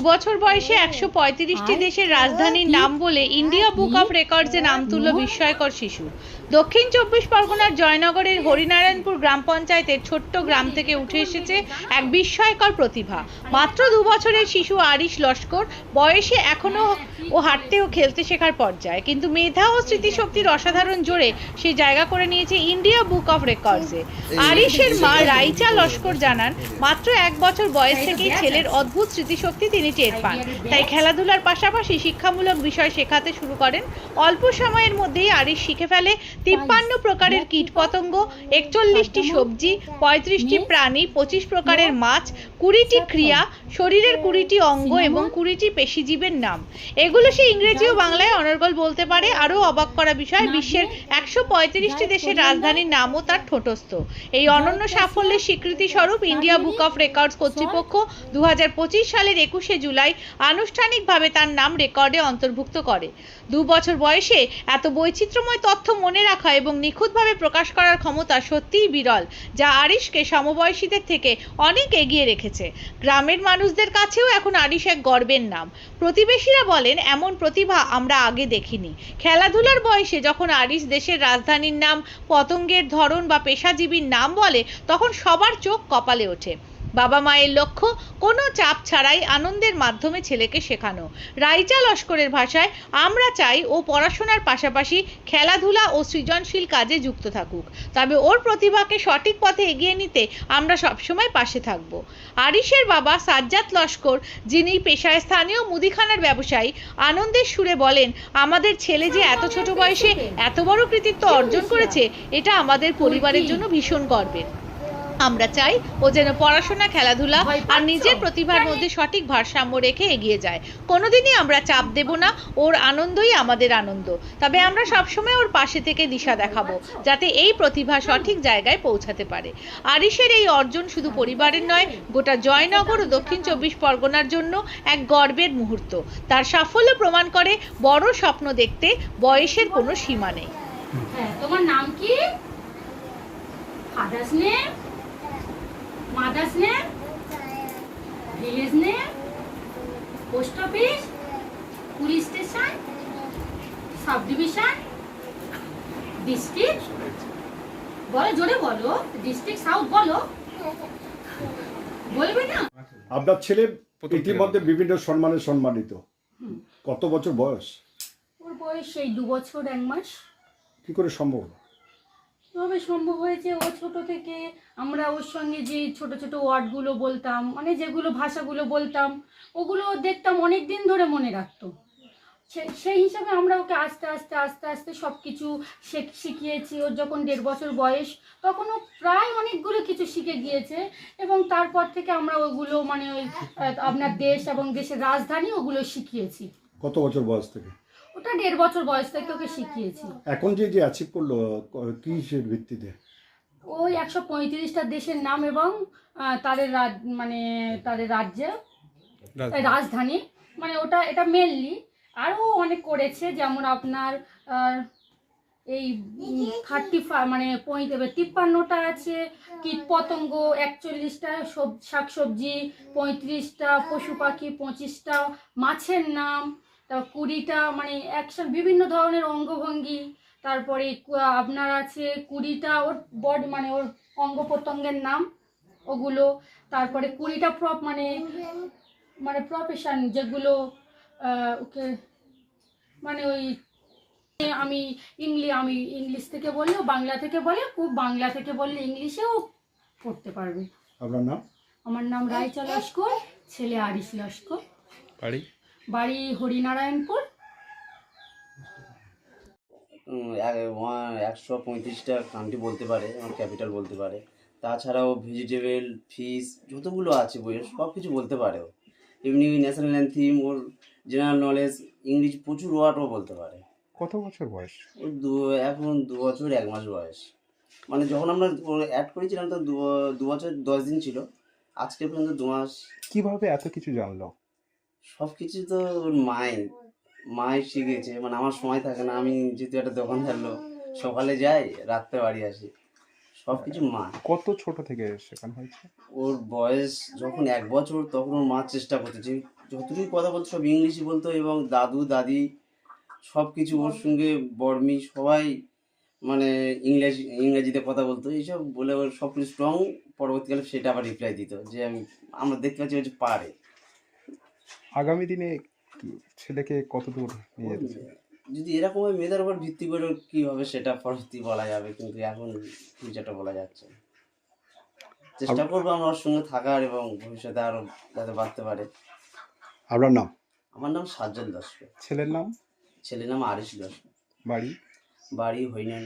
বছর বয়সে 135টি দেশের রাজধানীর নাম বলে ইন্ডিয়া বুক অফ রেকর্ডসে নাম তুলল বিস্ময়কর শিশু। দক্ষিণ 24 পরগনার জয়নগরের হরিনারায়ণপুর গ্রাম পঞ্চায়েতের ছোট্ট গ্রাম থেকে উঠে এসেছে এক বিস্ময়কর প্রতিভা। মাত্র 2 বছরের শিশু আরিশ লস্কর বয়সে এখনো ও হাঁটতে ও খেলতে শেখার পর্যায়ে, কিন্তু মেধা ও স্মৃতিশক্তির অসাধারণ জোরে সে জায়গা করে নিয়েছে ইন্ডিয়া বুক অফ রেকর্ডসে। আরিশের মা রাইচা লস্কর জানান, মাত্র 1 বছর বয়স থেকেই ছেলের অদ্ভুত স্মৃতিশক্তি তিনি টের পান। তাই খেলাধুলার পাশাপাশি শিক্ষামূলক বিষয় শেখাতে শুরু করেন। অল্প সময়ের মধ্যেই আরিশ শিখে ফেলে 53 প্রকারের কীটপতঙ্গ, 41টি সবজি, 35টি প্রাণী, 25 প্রকারের মাছ, 20টি ক্রিয়া, শরীরের 20টি অঙ্গ এবং 20টি পেশিজীবের নাম। এগুলো সে ইংরেজি ও বাংলায় অনর্গল বলতে পারে। আরও অবাক করা বিষয়, বিশ্বের 135টি দেশের রাজধানীর নামও তার ঠোঁটস্থ। এই অনন্য সাফল্যের স্বীকৃতি স্বরূপ ইন্ডিয়া বুক অফ রেকর্ডস কর্তৃপক্ষ 2025 সালের 21শে জুলাই আনুষ্ঠানিকভাবে তার নাম রেকর্ডে অন্তর্ভুক্ত করে। 2 বছর বয়সে এত বৈচিত্র্যময় তথ্য মনে রাখা এবং নিখুঁতভাবে প্রকাশ করার ক্ষমতা সত্যিই বিরল, যা আরিশকে সমবয়সীদের থেকে অনেক এগিয়ে রেখেছে। গ্রামের মানুষদের কাছেও এখন আরিশ এক গর্বের নাম। প্রতিবেশীরা বলেন, এমন প্রতিভা আমরা আগে দেখিনি। খেলাধুলার বয়সে যখন আরিশ দেশের রাজধানীর নাম, পতঙ্গের ধরন বা পেশাজীবীর নাম বলে, তখন সবার চোখ কপালে ওঠে। বাবা মায়ের লক্ষ্য কোনো চাপ ছাড়াই আনন্দের মাধ্যমে ছেলেকে শেখানো। রাইচা লস্করের ভাষায়, আমরা চাই ও পড়াশোনার পাশাপাশি খেলাধুলা ও সৃজনশীল কাজে যুক্ত থাকুক, তবে ওর প্রতিভাকে সঠিক পথে এগিয়ে নিতে আমরা সবসময় পাশে থাকব। আরিশের বাবা সাজ্জাদ লস্কর, যিনি পেশায় স্থানীয় মুদিখানার ব্যবসায়ী, আনন্দের সুরে বলেন, আমাদের ছেলে যে এত ছোট বয়সে এত বড় কৃতিত্ব অর্জন করেছে, এটা আমাদের পরিবারের জন্য ভীষণ গর্বের। আমরা চাই ও যেন পড়াশোনা, খেলাধুলা আর নিজের প্রতিভার মধ্যে সঠিক ভারসাম্য রেখে এগিয়ে যায়। কোনোদিনই আমরা চাপ দেব না, ওর আনন্দই আমাদের আনন্দ। তবে আমরা সবসময় ওর পাশে থেকে দিশা দেখাবো, যাতে এই প্রতিভা সঠিক জায়গায় পৌঁছাতে পারে। আরিশের এই অর্জন শুধু পরিবারের নয়, গোটা জয়নগর ও দক্ষিণ 24 পরগনার জন্য এক গর্বের মুহূর্ত। তার সাফল্য প্রমাণ করে, বড় স্বপ্ন দেখতে বয়সের কোনো সীমা নেই। তোমার নাম কি? Father's name, mother's name, village name, post office, police station, sub division, district. বলো, জোরে বলো। ডিস্ট্রিক্ট সাউথ বলো। বলবে না? আপনার ছেলে ইতিমধ্যে বিভিন্ন সম্মানে সম্মানিত। কত বছর বয়স? ওর বয়স এই 2 বছর 1 মাস। কি করে সম্ভব? কিভাবে সম্ভব হয়েছে? ও ছোট থেকে আমরা ওর সঙ্গে যে ছোট ছোট ওয়ার্ডগুলো বলতাম, মানে যেগুলো ভাষাগুলো বলতাম, ওগুলো দেখতাম, অনেক দিন ধরে মনে রাখতো। সেই হিসাবে আমরা ওকে আস্তে আস্তে আস্তে আস্তে সব কিছু শিখিয়েছি। ওর যখন 1.5 বছর বয়স, তখন ও প্রায় অনেকগুলো কিছু শিখে গিয়েছে, এবং তারপর থেকে আমরা ওগুলো মানে ওই আপনার দেশ এবং দেশের রাজধানী ওগুলো শিখিয়েছি। কত বছর বয়স থেকে? ওটা 1.5 বছর বয়স থেকে ওকে শিখিয়েছি। এখন যে অ্যাচিভ করলো, কিসের ভিত্তিতে? ওই 135টা দেশের নাম এবং তাদের মানে তাদের রাজ্যে রাজধানী, মানে এটা মেনলি। আরও অনেক করেছে, যেমন আপনার এই 35 মানে 53টা আছে কীটপতঙ্গ, 41টা শাকসবজি, 35টা পশু পাখি, 25টা মাছের নাম, তারপর 20টা মানে অ্যাকশন, বিভিন্ন ধরনের অঙ্গভঙ্গি, তারপরে আপনার আছে 20টা ওর বডি মানে ওর অঙ্গ প্রত্যঙ্গের নাম ওগুলো, তারপরে 20টা মানে প্রফেশন যেগুলো ওকে মানে ওই আমি ইংলিশ থেকে বললেও বাংলা থেকে বলে, খুব বাংলা থেকে বললে ইংলিশেও পড়তে পারবে। আপনার নাম? আমার নাম রাইচা লস্কর, ছেলে আরিশ লস্কর। বাড়ি হরিনারায়ণপুর। 135টা কান্ট্রি বলতে পারে, আমার ক্যাপিটাল বলতে পারে। তাছাড়াও ভেজিটেবল, ফিশ, যতগুলো আছে বইয়ের সব কিছু বলতে পারে ও। এমনি ন্যাশনাল অ্যান্থিম, ওর জেনারেল নলেজ, ইংরেজি প্রচুর ওয়ার্ডও বলতে পারে। কত বছর বয়স? ওর এখন 2 বছর 1 মাস বয়স। মানে যখন আমরা অ্যাড করেছিলাম তো 2 বছর 10 দিন ছিল, আজকে পর্যন্ত 2 মাস। কিভাবে এত কিছু জানলো? সব কিছু তো ওর মাই শিখেছে। মানে আমার সময় থাকে না, আমি যেহেতু একটা দোকান থাকলো, সকালে যাই, রাত্রে বাড়ি আসি, সব কিছু মা। কত ছোট থেকে শেখানো হয়েছে? ওর বয়স যখন 1 বছর, তখন ওর মা চেষ্টা করতেছে যতটুকু কথা বলতো সব ইংলিশই বলতো, এবং দাদু দাদি সব কিছু ওর সঙ্গে বর্মি সবাই মানে ইংরেজিতে কথা বলতো, এইসব বলে ওর সব কিছু স্ট্রং। পরবর্তীকালে সেটা আবার রিপ্লাই দিত যে আমরা দেখতে পাচ্ছি ও যে পারে। আগামী দিনে ছেলেকে কতদূর নিয়ে যেতে চান? যদি এরকম হয় মেয়েদের উপর ভিত্তি করে কি হবে সেটা পরবর্তী বলা যাবে, কিন্তু এখন ফিউচারটা বলা যাচ্ছে না। চেষ্টা করবো আমরা ওর সঙ্গে থাকার এবং ভবিষ্যতে আরো যাতে বাড়তে পারে। আপনার নাম? আমার নাম সাজ্জাদ লস্কর। ছেলের নাম? ছেলের নাম আরিশ লস্কর। বাড়ি? বাড়ি হইনান।